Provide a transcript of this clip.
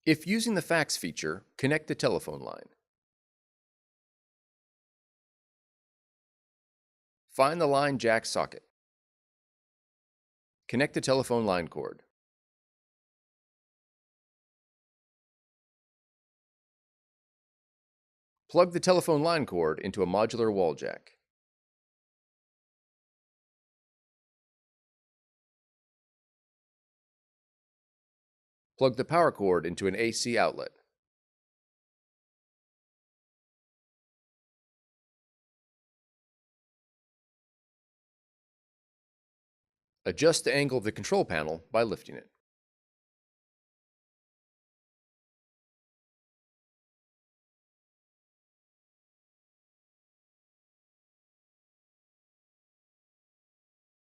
If using the fax feature, connect the telephone line. Find the line jack socket. Connect the telephone line cord. Plug the telephone line cord into a modular wall jack. Plug the power cord into an AC outlet. Adjust the angle of the control panel by lifting it.